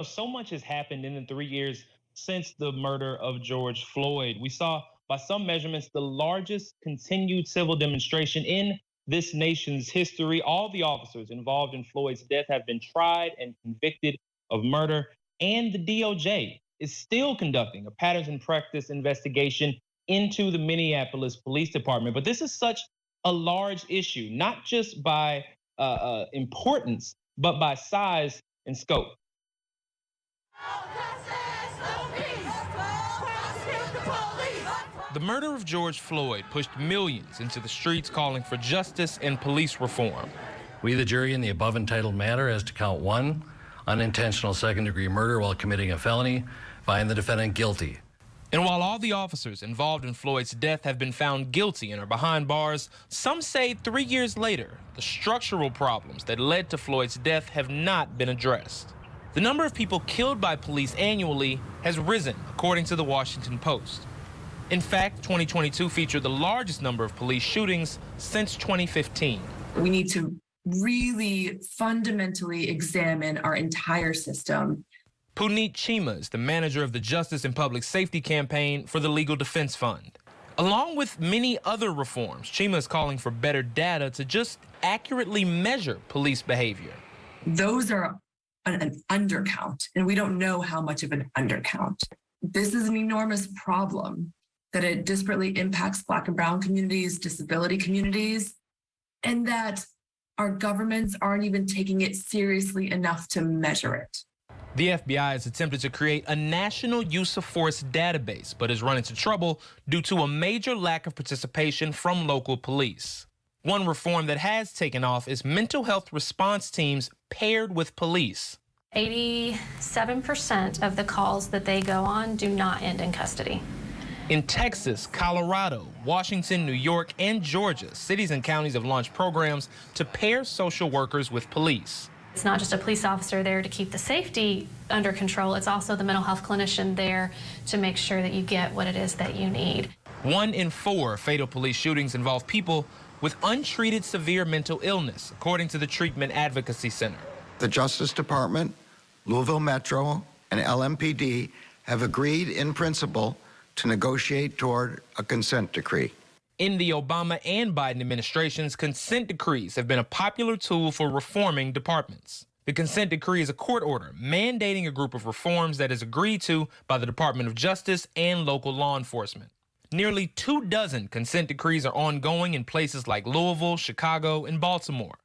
So much has happened in the 3 years since the murder of George Floyd. We saw, by some measurements, the largest continued civil demonstration in this nation's history. All the officers involved in Floyd's death have been tried and convicted of murder, and the DOJ is still conducting a patterns and practice investigation into the Minneapolis Police Department. But this is such a large issue, not just by importance, but by size and scope. The murder of George Floyd pushed millions into the streets calling for justice and police reform. We, the jury, in the above entitled matter as to count 1, unintentional second-degree murder while committing a felony, find the defendant guilty. And while all the officers involved in Floyd's death have been found guilty and are behind bars, some say 3 years later, the structural problems that led to Floyd's death have not been addressed. The number of people killed by police annually has risen, according to the Washington Post. In fact, 2022 featured the largest number of police shootings since 2015. We need to really fundamentally examine our entire system. Puneet Chima is the manager of the Justice and Public Safety Campaign for the Legal Defense Fund. Along with many other reforms, Chima is calling for better data to just accurately measure police behavior. Those are an undercount, and we don't know how much of an undercount. This is an enormous problem that it disparately impacts Black and brown communities, disability communities, and that our governments aren't even taking it seriously enough to measure it. The FBI has attempted to create a national use of force database, but has run into trouble due to a major lack of participation from local police. One reform that has taken off is mental health response teams paired with police. 87% of the calls that they go on do not end in custody. In Texas, Colorado, Washington, New York, and Georgia, cities and counties have launched programs to pair social workers with police. It's not just a police officer there to keep the safety under control, it's also the mental health clinician there to make sure that you get what it is that you need. 1 in 4 fatal police shootings involve people with untreated severe mental illness, according to the Treatment Advocacy Center. The Justice Department, Louisville Metro, and LMPD have agreed in principle to negotiate toward a consent decree. In the Obama and Biden administrations, consent decrees have been a popular tool for reforming departments. The consent decree is a court order mandating a group of reforms that is agreed to by the Department of Justice and local law enforcement. Nearly 24 consent decrees are ongoing in places like Louisville, Chicago, and Baltimore.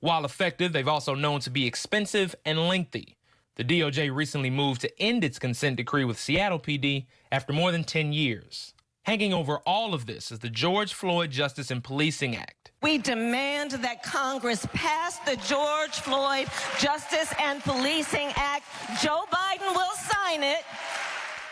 While effective, they've also known to be expensive and lengthy. The DOJ recently moved to end its consent decree with Seattle PD after more than 10 years. Hanging over all of this is the George Floyd Justice and Policing Act. We demand that Congress pass the George Floyd Justice and Policing Act. Joe Biden will sign it.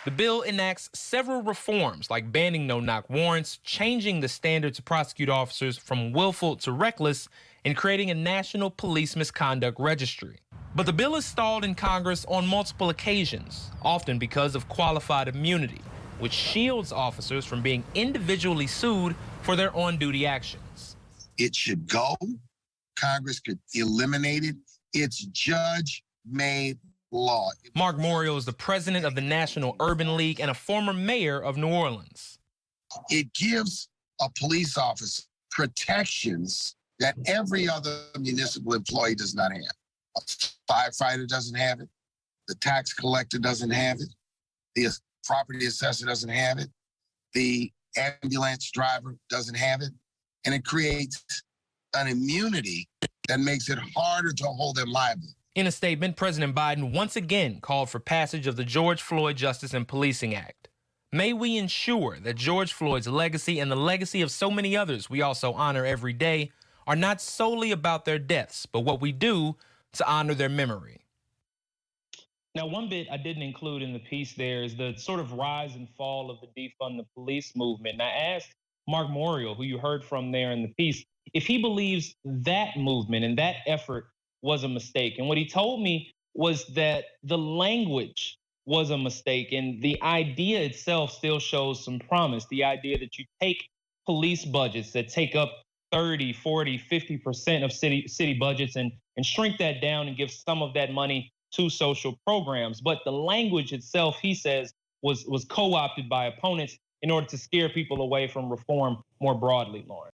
The bill enacts several reforms like banning no-knock warrants, changing the standard to prosecute officers from willful to reckless, and creating a national police misconduct registry. But the bill is stalled in Congress on multiple occasions, often because of qualified immunity, which shields officers from being individually sued for their on-duty actions. It should go. Congress could eliminate it. It's judge-made law. Mark Morial is the president of the National Urban League and a former mayor of New Orleans. It gives a police officer protections that every other municipal employee does not have. A firefighter doesn't have it. The tax collector doesn't have it. The property assessor doesn't have it. The ambulance driver doesn't have it. And it creates an immunity that makes it harder to hold them liable. In a statement, President Biden once again called for passage of the George Floyd Justice and Policing Act. May we ensure that George Floyd's legacy and the legacy of so many others we also honor every day are not solely about their deaths, but what we do to honor their memory. Now, one bit I didn't include in the piece there is the sort of rise and fall of the defund the police movement. And I asked Mark Morial, who you heard from there in the piece, if he believes that movement and that effort was a mistake. And what he told me was that the language was a mistake and the idea itself still shows some promise. The idea that you take police budgets that take up 30, 40, 50% of city budgets and shrink that down and give some of that money to social programs. But the language itself, he says, was co-opted by opponents in order to scare people away from reform more broadly, Lauren.